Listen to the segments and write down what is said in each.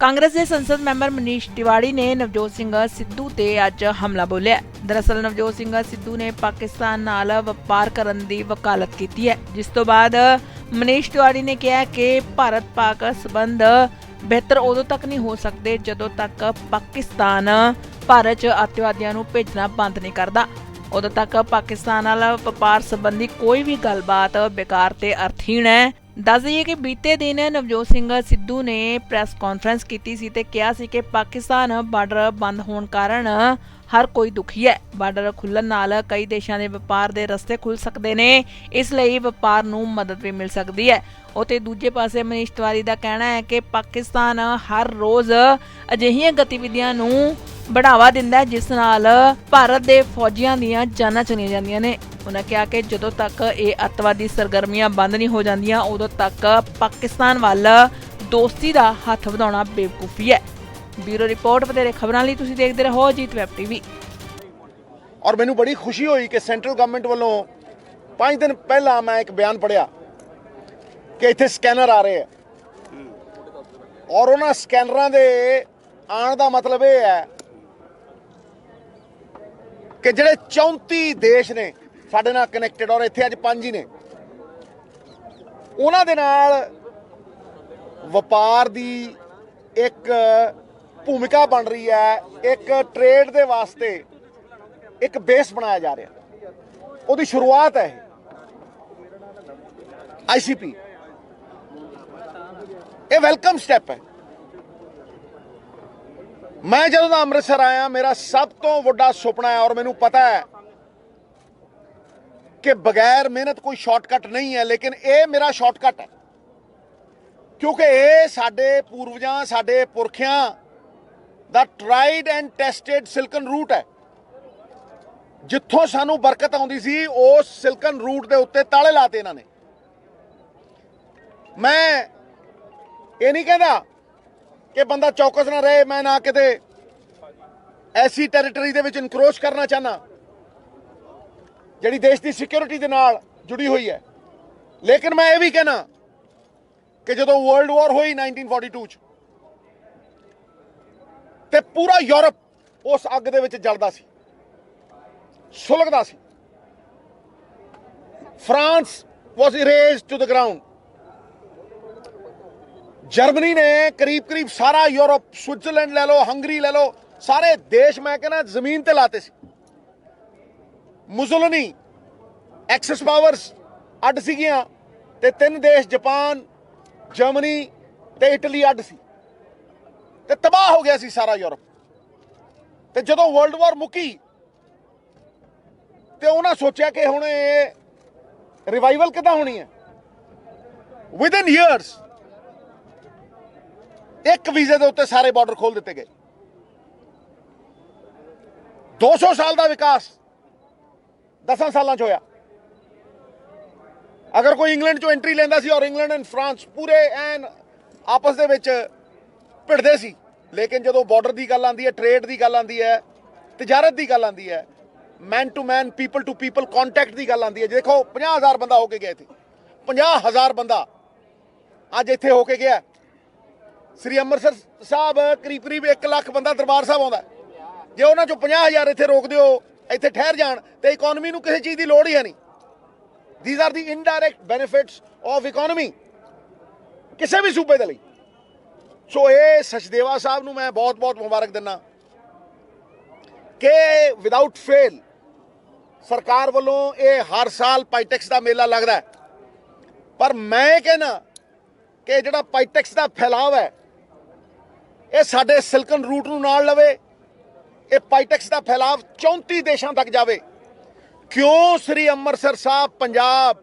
कांग्रेस के संसद मैंबर मनीष तिवाड़ी ने नवजोत सिंह सिद्धू ते अज हमला बोलिया। दरअसल नवजोत सिंह सिद्धू ने पाकिस्तान नाल वपार करन दी वकालत की है, जिस तो बाद मनीष तिवाड़ी ने कहा कि भारत पाक संबंध बेहतर उदों तक नहीं हो सकते जदों तक पाकिस्तान भारत च अतिवादियों नूं भेजना बंद नहीं करता। उदों तक पाकिस्तान नाल वपार संबंधी कोई भी गलबात बेकार ते अर्थहीन है। दस दईए कि बीते दिन नवजोत सिंह सिद्धू ने प्रैस कॉन्फ्रेंस की सी ते कहा सी कि पाकिस्तान बार्डर बंद होने कारण हर कोई दुखी है। बार्डर खुलण नाल कई देशों के व्यापार के रस्ते खुल सकते हैं, इसलिए व्यापार नूं मदद भी मिल सकती है। उत्ते दूजे पासे मनीष तिवारी का कहना है कि पाकिस्तान हर रोज़ अजिहियां गतिविधियां नूं बढ़ावा दिंदा है जिस नाल भारत के फौजियां दीयां जानां चलियां जांदियां ने। उन्होंने कहा कि जदों तक ये अतवादी सरगर्मियां बंद नहीं हो जांदियां उदों तक पाकिस्तान वाल दोस्ती का हथ वधाउणा बेवकूफ़ी है। ब्यूरो रिपोर्ट वधेरे खबरां लई तुसीं देखदे रहो अजीत वैब टीवी। और मैनूं बड़ी खुशी हुई कि सेंट्रल गवर्नमेंट वालों 5 दिन पहला मैं एक बयान पढ़िया कि इत्थे स्कैनर आ रहे हैं और उन्हां स्कैनरां दे आण दा मतलब ये है कि ਜਿਹੜੇ 34 देश ने ਸਾਡੇ ਨਾਲ ਕਨੈਕਟਡ और ਇੱਥੇ ਅੱਜ 5 ਹੀ ਨੇ, ਉਹਨਾਂ ਦੇ ਨਾਲ ਵਪਾਰ ਦੀ ਇੱਕ ਭੂਮਿਕਾ ਬਣ ਰਹੀ ਹੈ। ਇੱਕ ਟ੍ਰੇਡ ਦੇ ਵਾਸਤੇ ਇੱਕ ਬੇਸ ਬਣਾਇਆ ਜਾ ਰਿਹਾ, ਉਹਦੀ ਸ਼ੁਰੂਆਤ ਹੈ ICP। ਇਹ ਵੈਲਕਮ ਸਟੈਪ ਹੈ। मैं ਜਦੋਂ ਦਾ ਅੰਮ੍ਰਿਤਸਰ ਆਇਆ मेरा सब तो ਵੱਡਾ ਸੁਪਨਾ है और मैनू पता है कि बगैर मेहनत कोई शॉर्टकट नहीं है, लेकिन ये मेरा शॉर्टकट है क्योंकि ये साडे पूर्वजां साडे पुरखियां दा tried and tested silken route है। जिथों सानू बरकत आउंदी सी उस सिल्कन रूट के उत्ते ताले लाते इन्हां ने। मैं ये नहीं कहता कि बंदा चौकस ना रहे, मैं ना किते ऐसी टैरिटरी दे विच इनक्रोच करना चाहना जिहड़ी देश की सिक्योरिटी दे नाल जुड़ी हुई है। लेकिन मैं ये भी कहना कि जदों वर्ल्ड वॉर हुई 1942 च ते पूरा यूरोप उस अग दे विच जलदा सी, सुलगदा सी। France was erased to the ground. Germany ने करीब करीब सारा यूरोप, स्विट्जरलैंड ले लो, हंगरी ले लो, सारे देश मैं कहना जमीन ते लाते सी। मुसोलिनी एक्सिस पावर्स अड सीगियां ते 3 देश जापान, जर्मनी ते इटली अड सी ते तबाह हो गया सी सारा यूरोप। ते जदों वर्ल्ड वॉर मुकी ते उन्हां सोचा कि हुण ये रिवाइवल किदां होनी है। विद इन ईयर्स एक वीजे के उत्ते सारे बॉर्डर खोल दिते गए। 200 साल का विकास 10 सालों होया। अगर कोई इंग्लैंड चो एंट्री लेंदा सी और इंग्लैंड एंड फ्रांस पूरे एन आपस दे विच भिड़दे सी, लेकिन जदों बॉर्डर की गल आती है, ट्रेड की गल आती है, तजारत की गल आती है, man to man, people to people contact की गल आती है। देखो 50,000 बंदा होके गया इत्थे, 50,000 बंदा अज इत्थे होके गया। श्री अमृतसर साहब करीब करीब 1 लाख बंदा दरबार साहब आउंदा। जे उन्हां चों 50,000 इत्थे रोक दिओ, इत्थे ठहर जाण ते इकोनॉमी नूं किसी चीज़ की लोड़ ही है नहीं। These are the indirect benefits of economy किसी भी सूबे दे लई। सो ये सचदेवा साहब नूं मैं बहुत बहुत मुबारक दिना कि विदाउट फेल सरकार वालों ये हर साल पाईटैक्स का मेला लगता है। पर मैं कहना कि जिहड़ा पाईटैक्स का फैलाव है ये साडे सिल्कन रूट नूं नाल लवे, ये पाईटैक्स का फैलाव 34 देशों तक जावे। क्यों श्री अमृतसर साहब पंजाब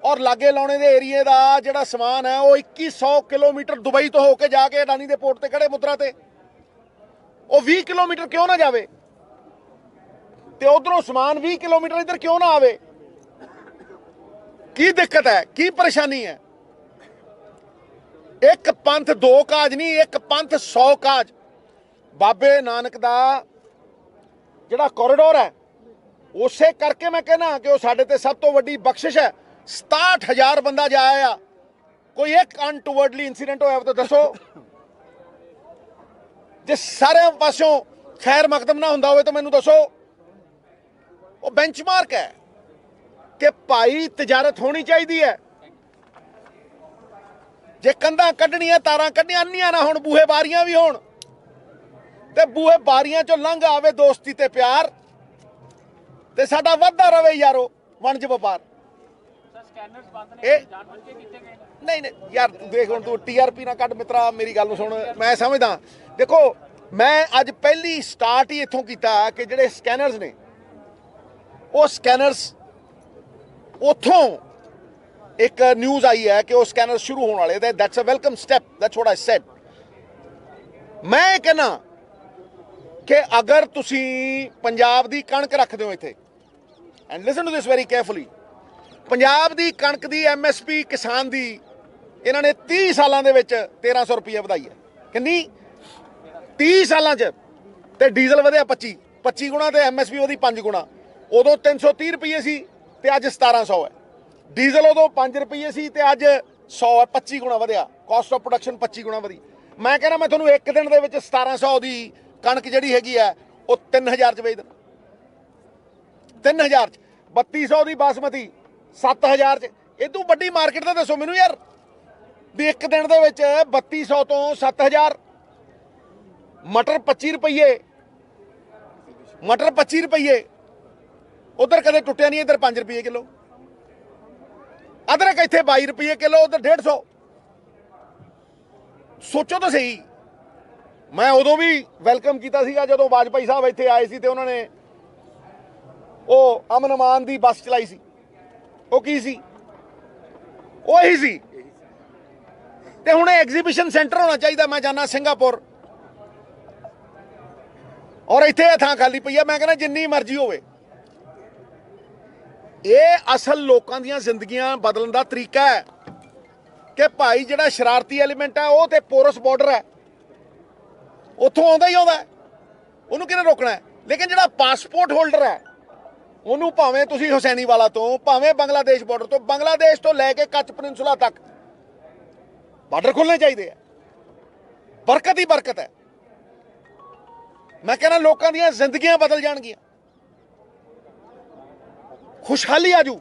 और लागे लाने दे एरिए का जिहड़ा समान है वो 2100 किलोमीटर दुबई तो होके जाके अडानी दे पोर्ट ते खड़े मुद्रा ते वो 20 किलोमीटर क्यों ना जावे ते उधरों समान 20 किलोमीटर इधर क्यों ना आवे? की दिक्कत है, की परेशानी है? एक पंथ 2 काज नहीं, एक पंथ 100 काज। बाबे नानक दा जिहड़ा कॉरिडोर है उसे करके मैं कहना कि वो साडे ते सब तो वड्डी बख्शिश है। 67,000 बंदा जाया, कोई एक अनटूवर्डली इंसीडेंट होया तो दसो। ਜੇ ਸਾਰਿਆਂ ਪਾਸੋਂ ਖੈਰ ਮਕਦਮ ਨਾ ਹੁੰਦਾ ਹੋਵੇ ਤਾਂ ਮੈਨੂੰ ਦੱਸੋ। ਉਹ ਬੈਂਚਮਾਰਕ ਹੈ ਕਿ ਭਾਈ ਤਜਾਰਤ ਹੋਣੀ ਚਾਹੀਦੀ ਹੈ। ਜੇ ਕੰਧਾਂ ਕੱਢਣੀਆਂ, ਤਾਰਾਂ ਕੱਢਣੀਆਂ, ਅੰਨੀਆਂ ਨਾ ਹੋਣ, ਬੂਹੇ ਬਾਰੀਆਂ ਵੀ ਹੋਣ, ਤੇ ਬੂਹੇ ਬਾਰੀਆਂ ਚੋਂ ਲੰਘ ਆਵੇ ਦੋਸਤੀ ਤੇ ਪਿਆਰ, ਤੇ ਸਾਡਾ ਵੱਧਦਾ ਰਵੇ ਯਾਰੋ ਵਣਜ ਵਪਾਰ। ਇਹ ਨਹੀਂ ਨਹੀਂ ਯਾਰ, ਤੂੰ ਦੇਖ ਹੁਣ, ਤੂੰ TRP ਨਾ ਕੱਢ ਮਿੱਤਰਾ, ਮੇਰੀ ਗੱਲ ਨੂੰ ਸੁਣ। ਮੈਂ ਸਮਝਦਾ, ਦੇਖੋ ਮੈਂ ਅੱਜ ਪਹਿਲੀ ਸਟਾਰਟ ਹੀ ਇੱਥੋਂ ਕੀਤਾ ਕਿ ਜਿਹੜੇ ਸਕੈਨਰਸ ਨੇ, ਉਹ ਸਕੈਨਰਸ ਉੱਥੋਂ ਇੱਕ ਨਿਊਜ਼ ਆਈ ਹੈ ਕਿ ਉਹ ਸਕੈਨਰ ਸ਼ੁਰੂ ਹੋਣ ਵਾਲੇ। That's a welcome step, that's what I said. ਮੈਂ ਇਹ ਕਹਿਣਾ ਕਿ ਅਗਰ ਤੁਸੀਂ ਪੰਜਾਬ ਦੀ ਕਣਕ ਰੱਖਦੇ ਹੋ ਇੱਥੇ, and listen to this very carefully, Punjab ਦੀ ਕਣਕ ਦੀ MSP ਕਿਸਾਨ ਦੀ ਇਹਨਾਂ ਨੇ 30 ਸਾਲਾਂ ਦੇ ਵਿੱਚ 1300 ਰੁਪਏ ਵਧਾਈ ਹੈ। ਕਿੰਨੀ? 30 ਸਾਲਾਂ 'ਚ। ਤੇ ਡੀਜ਼ਲ ਵਧਿਆ 25 ਗੁਣਾ, ਤੇ MSP ਵਧੀ 5 ਗੁਣਾ। ਉਦੋਂ 330 ਰੁਪਏ ਸੀ ਤੇ ਅੱਜ 1700 ਹੈ। ਡੀਜ਼ਲ ਉਦੋਂ 5 ਰੁਪਏ ਸੀ ਤੇ ਅੱਜ 100 ਹੈ। 25 ਗੁਣਾ ਵਧਿਆ। ਕਾਸਟ ਆਫ ਪ੍ਰੋਡਕਸ਼ਨ 25 ਗੁਣਾ ਵਧੀ। ਮੈਂ ਕਹਿੰਦਾ ਮੈਂ ਤੁਹਾਨੂੰ ਇੱਕ ਦਿਨ ਦੇ ਵਿੱਚ 1700 ਦੀ ਕਣਕ ਜਿਹੜੀ ਹੈਗੀ ਆ ਉਹ 3000 'ਚ ਵੇਚ ਦੇਣਾ। 3000 'ਚ 3200 ਦੀ ਬਾਸਮਤੀ 7000 'ਚ। ਇਹ ਤੋਂ ਵੱਡੀ ਮਾਰਕੀਟ ਤਾਂ ਦੱਸੋ ਮੈਨੂੰ ਯਾਰ, ਵੀ ਇੱਕ ਦਿਨ ਦੇ ਵਿੱਚ 3200 ਤੋਂ 7000। ਮਟਰ 25 ਰੁਪਏ, ਮਟਰ 25 ਰੁਪਏ। ਉਧਰ ਕਦੇ ਟੁੱਟਿਆ ਨਹੀਂ, ਇੱਧਰ 5 ਰੁਪਏ ਕਿਲੋ। ਅਦਰਕ ਇੱਥੇ 22 ਰੁਪਏ ਕਿਲੋ, ਉਧਰ 150। ਸੋਚੋ ਤਾਂ ਸਹੀ। ਮੈਂ ਉਦੋਂ ਵੀ ਵੈਲਕਮ ਕੀਤਾ ਸੀਗਾ ਜਦੋਂ ਵਾਜਪਾਈ ਸਾਹਿਬ ਇੱਥੇ ਆਏ ਸੀ ਤੇ ਉਹਨਾਂ ਨੇ ਉਹ ਅਮਨ ਅਮਾਨ ਦੀ ਬੱਸ ਚਲਾਈ ਸੀ। ਉਹ ਕੀ ਸੀ? ਉਹੀ ਸੀ। ਤੇ ਹੁਣ ਐਗਜ਼ੀਬਿਸ਼ਨ ਸੈਂਟਰ ਹੋਣਾ ਚਾਹੀਦਾ। ਮੈਂ ਜਾਣਾ ਸਿੰਗਾਪੁਰ, ਔਰ ਇੱਥੇ ਇਹ ਥਾਂ ਖਾਲੀ ਪਈ ਆ। ਮੈਂ ਕਹਿੰਦਾ ਜਿੰਨੀ ਮਰਜ਼ੀ ਹੋਵੇ, ਇਹ ਅਸਲ ਲੋਕਾਂ ਦੀਆਂ ਜ਼ਿੰਦਗੀਆਂ ਬਦਲਣ ਦਾ ਤਰੀਕਾ ਹੈ ਕਿ ਭਾਈ ਜਿਹੜਾ ਸ਼ਰਾਰਤੀ ਐਲੀਮੈਂਟ ਹੈ ਉਹ ਤੇ ਪੋਰਸ ਬਾਰਡਰ ਹੈ, ਉੱਥੋਂ ਆਉਂਦਾ ਹੀ ਆਉਂਦਾ, ਉਹਨੂੰ ਕਿਹਨੇ ਰੋਕਣਾ ਹੈ। ਲੇਕਿਨ ਜਿਹੜਾ ਪਾਸਪੋਰਟ ਹੋਲਡਰ ਹੈ ਉਹਨੂੰ ਭਾਵੇਂ ਤੁਸੀਂ ਹੁਸੈਨੀ ਵਾਲਾ ਤੋਂ, ਭਾਵੇਂ ਬੰਗਲਾਦੇਸ਼ ਬਾਰਡਰ ਤੋਂ, ਬੰਗਲਾਦੇਸ਼ ਤੋਂ ਲੈ ਕੇ ਕੱਚ ਪeninsula ਤੱਕ ਬਾਰਡਰ ਖੁੱਲ੍ਹਣੇ ਚਾਹੀਦੇ ਆ। ਬਰਕਤ ਹੀ ਬਰਕਤ ਹੈ। ਮੈਂ ਕਹਿੰਦਾ ਲੋਕਾਂ ਦੀਆਂ ਜ਼ਿੰਦਗੀਆਂ ਬਦਲ ਜਾਣਗੀਆਂ, ਖੁਸ਼ਹਾਲੀ ਆਜੂ।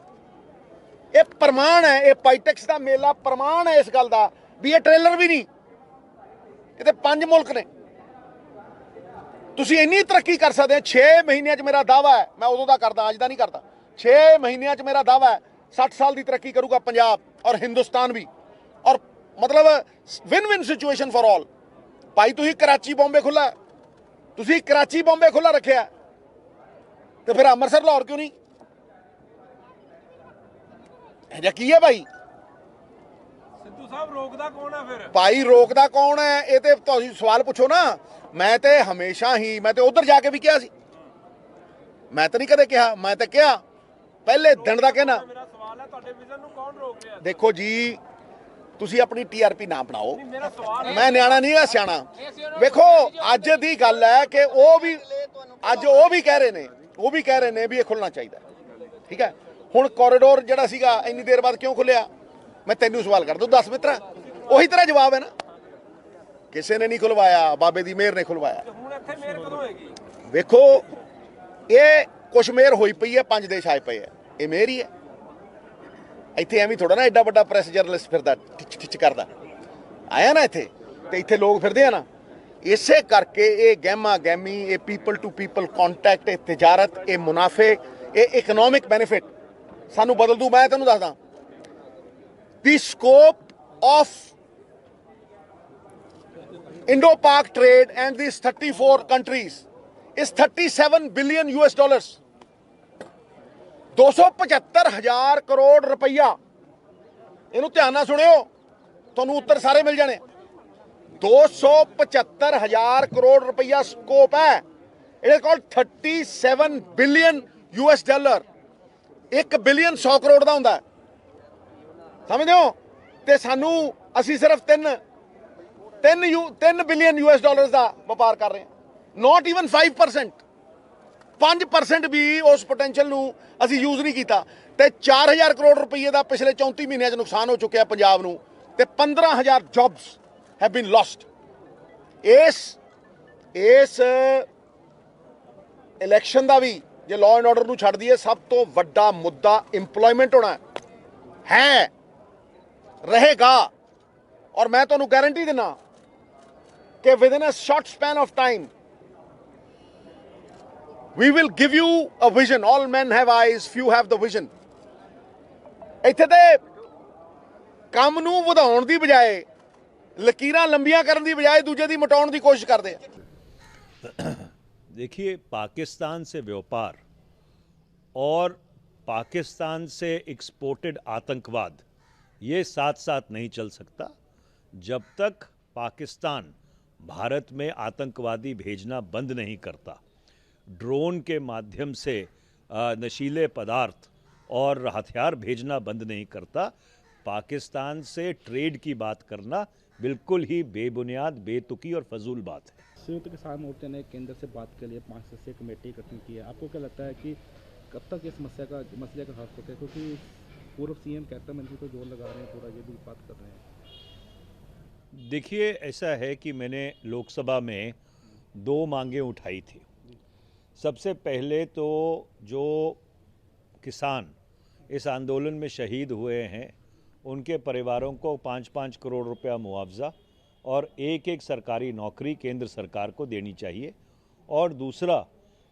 ਇਹ ਪ੍ਰਮਾਣ ਹੈ, ਇਹ ਪਾਈਟੈਕਸ ਦਾ ਮੇਲਾ ਪ੍ਰਮਾਣ ਹੈ ਇਸ ਗੱਲ ਦਾ ਵੀ ਇਹ ਟ੍ਰੇਲਰ ਵੀ ਨਹੀਂ, ਇਹ ਤੇ 5 ਮੁਲਕ ਨੇ। ਤੁਸੀਂ ਇੰਨੀ ਤਰੱਕੀ ਕਰ ਸਕਦੇ ਹੋ। 6 ਮਹੀਨਿਆਂ 'ਚ ਮੇਰਾ ਦਾਅਵਾ ਹੈ, ਮੈਂ ਉਦੋਂ ਦਾ ਕਰਦਾ, ਅੱਜ ਦਾ ਨਹੀਂ ਕਰਦਾ। 6 ਮਹੀਨਿਆਂ 'ਚ ਮੇਰਾ ਦਾਅਵਾ ਹੈ 60 ਸਾਲ ਦੀ ਤਰੱਕੀ ਕਰੂਗਾ ਪੰਜਾਬ ਔਰ ਹਿੰਦੁਸਤਾਨ ਵੀ। ਔਰ ਮਤਲਬ win win situation for all. ਭਾਈ ਤੁਸੀਂ ਕਰਾਚੀ ਬੰਬੇ ਖੁੱਲਾ, ਤੁਸੀਂ ਕਰਾਚੀ ਬੰਬੇ ਖੁੱਲਾ ਰੱਖਿਆ, ਤੇ ਫਿਰ ਅੰਮ੍ਰਿਤਸਰ ਲਾਹੌਰ ਕਿਉਂ ਨਹੀਂ? ਇਹ ਕੀ ਹੈ ਭਾਈ? ਸਿੱਧੂ ਸਾਹਿਬ ਰੋਕਦਾ ਕੌਣ ਹੈ ਫਿਰ? ਭਾਈ ਰੋਕਦਾ ਕੌਣ ਹੈ? ਇਹ ਤੇ ਤੁਸੀਂ ਸਵਾਲ ਪੁੱਛੋ ਨਾ। ਮੈਂ ਤੇ ਹਮੇਸ਼ਾ ਹੀ, ਮੈਂ ਤੇ ਉਧਰ ਜਾ ਕੇ ਵੀ ਕਿਹਾ ਸੀ। ਮੈਂ ਤਾਂ ਨਹੀਂ ਕਦੇ ਕਿਹਾ, ਮੈਂ ਤਾਂ ਕਿਹਾ ਪਹਿਲੇ ਦਿਨ ਦਾ ਕਹਿਣਾ। ਮੇਰਾ ਸਵਾਲ ਹੈ ਤੁਹਾਡੇ ਵਿਜ਼ਨ ਨੂੰ ਕੌਣ ਰੋਕ ਰਿਹਾ? ਦੇਖੋ ਜੀ, ਤੁਸੀਂ ਆਪਣੀ TRP ਨਾ ਬਣਾਓ। ਮੇਰਾ ਸਵਾਲ ਮੈਂ ਨਿਆਣਾ ਨਹੀਂ ਆ, ਸਿਆਣਾ। ਵੇਖੋ ਅੱਜ ਦੀ ਗੱਲ ਹੈ ਕਿ ਉਹ ਵੀ ਅੱਜ ਉਹ ਵੀ ਕਹਿ ਰਹੇ ਨੇ ਵੀ ਇਹ ਖੁੱਲਣਾ ਚਾਹੀਦਾ। ਠੀਕ ਹੈ, ਹੁਣ ਕੋਰੀਡੋਰ ਜਿਹੜਾ ਸੀਗਾ ਇੰਨੀ ਦੇਰ ਬਾਅਦ ਕਿਉਂ ਖੁੱਲਿਆ? ਮੈਂ ਤੈਨੂੰ ਸਵਾਲ ਕਰ ਦੂੰ, ਦੱਸ ਮਿੱਤਰਾ। ਉਹੀ ਤਰ੍ਹਾਂ ਜਵਾਬ ਹੈ ਨਾ, ਕਿਸੇ ਨੇ ਨਹੀਂ ਖੁਲਵਾਇਆ, ਬਾਬੇ ਦੀ ਮਿਹਰ ਨੇ ਖੁਲਵਾਇਆ। ਹੁਣ ਇੱਥੇ ਮੇਰ ਕਦੋਂ ਹੋਏਗੀ? ਵੇਖੋ ਇਹ ਕੁਛ ਮਿਹਰ ਹੋਈ ਪਈ ਹੈ, 5 ਦੇਸ਼ ਆਏ ਪਏ ਹੈ, ਇਹ ਮਿਹਰ ਹੀ ਹੈ। ਇੱਥੇ ਐਵੇਂ ਥੋੜਾ ਨਾ ਐਡਾ ਵੱਡਾ ਪ੍ਰੈਸ ਜਰਨਲਿਸਟ ਫਿਰਦਾ ਠਿੱਚ ਕਰਦਾ ਆਇਆ ਨਾ ਇੱਥੇ, ਤੇ ਇੱਥੇ ਲੋਕ ਫਿਰਦੇ ਆ ਨਾ। ਇਸੇ ਕਰਕੇ ਇਹ ਗਹਿਮਾ ਗਹਿਮੀ, ਇਹ ਪੀਪਲ ਟੂ ਪੀਪਲ ਕੰਟੈਕਟ, ਇਹ ਤਜਾਰਤ, ਇਹ ਮੁਨਾਫੇ, ਇਹ ਇਕਨੋਮਿਕ ਬੈਨੀਫਿਟ ਸਾਨੂੰ ਬਦਲ ਦੂ। ਮੈਂ ਤੁਹਾਨੂੰ ਦੱਸਦਾ, ਦੀ scope of Indo-Pak trade and these 34 countries is $37 billion US dollars. 275,000 crore ਰੁਪਈਆ। ਇਹਨੂੰ ਧਿਆਨ ਨਾਲ ਸੁਣਿਓ, ਤੁਹਾਨੂੰ ਉੱਤਰ ਸਾਰੇ ਮਿਲ ਜਾਣੇ। 275,000 ਕਰੋੜ ਰੁਪਈਆ ਸਕੋਪ ਹੈ। It is called 37 billion US dollar. 1 billion 100 crore ਦਾ ਹੁੰਦਾ, ਸਮਝਦੇ ਹੋ? ਤੇ ਸਾਨੂੰ ਅਸੀਂ ਸਿਰਫ 3 ਬਿਲੀਅਨ US ਡਾਲਰ ਦਾ ਵਪਾਰ ਕਰ ਰਹੇ ਹਾਂ। Not even 5%। 5% ਵੀ ਉਸ ਪੋਟੈਂਸ਼ੀਅਲ ਨੂੰ ਅਸੀਂ ਯੂਜ਼ ਨਹੀਂ ਕੀਤਾ। ਤੇ 4,000 ਕਰੋੜ ਰੁਪਏ ਦਾ ਪਿਛਲੇ 34 ਮਹੀਨਿਆਂ 'ਚ ਨੁਕਸਾਨ ਹੋ ਚੁੱਕਿਆ ਪੰਜਾਬ ਨੂੰ, ਤੇ 15,000 ਜੌਬਸ ਹੈਵ ਬੀਨ ਲੋਸਟ। ਇਸ ਇਸ ਇਲੈਕਸ਼ਨ ਦਾ ਵੀ ਜੇ ਲਾਅ ਐਂਡ ਆਰਡਰ ਨੂੰ ਛੱਡ ਦਈਏ ਸਭ ਤੋਂ ਵੱਡਾ ਮੁੱਦਾ ਇੰਪਲੋਇਮੈਂਟ ਹੋਣਾ ਹੈ ਰਹੇਗਾ। ਔਰ ਮੈਂ ਤੁਹਾਨੂੰ ਗਾਰੰਟੀ ਦਿੰਦਾ ਕਿ within a short span of time we will give you a vision. All men have eyes, few have the vision. ਇੱਥੇ ਤੇ ਕੰਮ ਨੂੰ ਵਧਾਉਣ ਦੀ ਬਜਾਏ ਲਕੀਰਾਂ ਲੰਬੀਆਂ ਕਰਨ ਦੀ ਬਜਾਏ ਦੂਜੇ ਦੀ ਮਟਾਉਣ ਦੀ ਕੋਸ਼ਿਸ਼ ਕਰਦੇ ਆ। देखिए, पाकिस्तान से व्यापार और पाकिस्तान से एक्सपोर्टेड आतंकवाद ये साथ साथ नहीं चल सकता। जब तक पाकिस्तान भारत में आतंकवादी भेजना बंद नहीं करता, ड्रोन के माध्यम से नशीले पदार्थ और हथियार भेजना बंद नहीं करता, पाकिस्तान से ट्रेड की बात करना बिल्कुल ही बेबुनियाद, बेतुकी और फजूल बात है। संयुक्त किसान मोर्चा ने केंद्र से बात के लिए 5 सदस्यीय कमेटी गठन की है। आपको क्या लगता है कि कब तक इस मसले का हल होता है? क्योंकि पूर्व सीएम कैप्टन मंत्री को जोर लगा रहे हैं, पूरा ये भी बात कर रहे हैं। देखिए, ऐसा है कि मैंने लोकसभा में 2 मांगें उठाई थी। सबसे पहले तो जो किसान इस आंदोलन में शहीद हुए हैं उनके परिवारों को 5-5 करोड़ रुपया मुआवजा और एक सरकारी नौकरी केंद्र सरकार को देनी चाहिए। और दूसरा,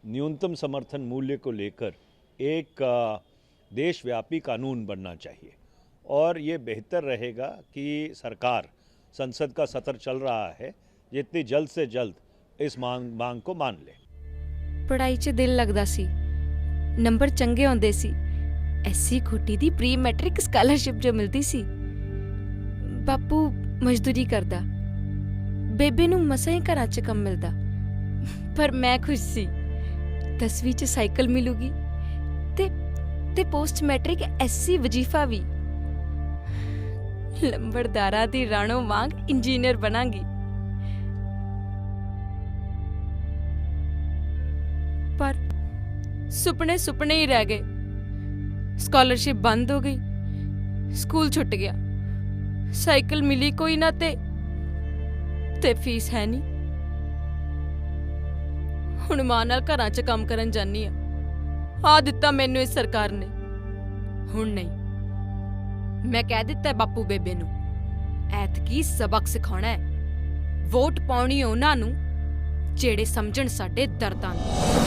न्यूनतम समर्थन मूल्य को लेकर एक देशव्यापी कानून बनना चाहिए। और ये बेहतर रहेगा कि सरकार, संसद का सत्र चल रहा है, जितनी जल्द से जल्द इस मांग को मान ले। ਪੜ੍ਹਾਈ 'ਚ ਦਿਲ ਲੱਗਦਾ ਸੀ, ਨੰਬਰ ਚੰਗੇ ਆਉਂਦੇ ਸੀ, ਐਸੀ ਖੋਟੀ ਦੀ ਪ੍ਰੀ ਮੈਟ੍ਰਿਕ ਸਕਾਲਰਸ਼ਿਪ ਜੋ ਮਿਲਦੀ ਸੀ। ਬਾਪੂ ਮਜ਼ਦੂਰੀ ਕਰਦਾ, ਬੇਬੇ ਨੂੰ ਮਸਾਂ ਹੀ ਘਰਾਂ 'ਚ ਕੰਮ ਮਿਲਦਾ, ਪਰ ਮੈਂ ਖੁਸ਼ ਸੀ। 10ਵੀਂ 'ਚ ਸਾਈਕਲ ਮਿਲੂਗੀ ਤੇ ਪੋਸਟ ਮੈਟ੍ਰਿਕ ਐਸੀ ਵਜ਼ੀਫਾ ਵੀ। ਲੰਬੜਦਾਰਾਂ ਦੀ ਰਾਣੋ ਵਾਂਗ ਇੰਜੀਨੀਅਰ ਬਣਾਂਗੀ। पर सुपने सुपने ही रह गए। स्कॉलरशिप बंद हो गई, स्कूल छुट गया, साइकिल मिली कोई ना ते फीस है नहीं। हुण मां नाल घरां च काम करन जानी आ दिता मैनू इस सरकार ने। हुण नहीं, मैं कह दिता बापू बेबे नू ऐतकी सबक सिखाउणा है। वोट पाउणी उन्हां नू जेड़े समझण साडे दर्दां नू।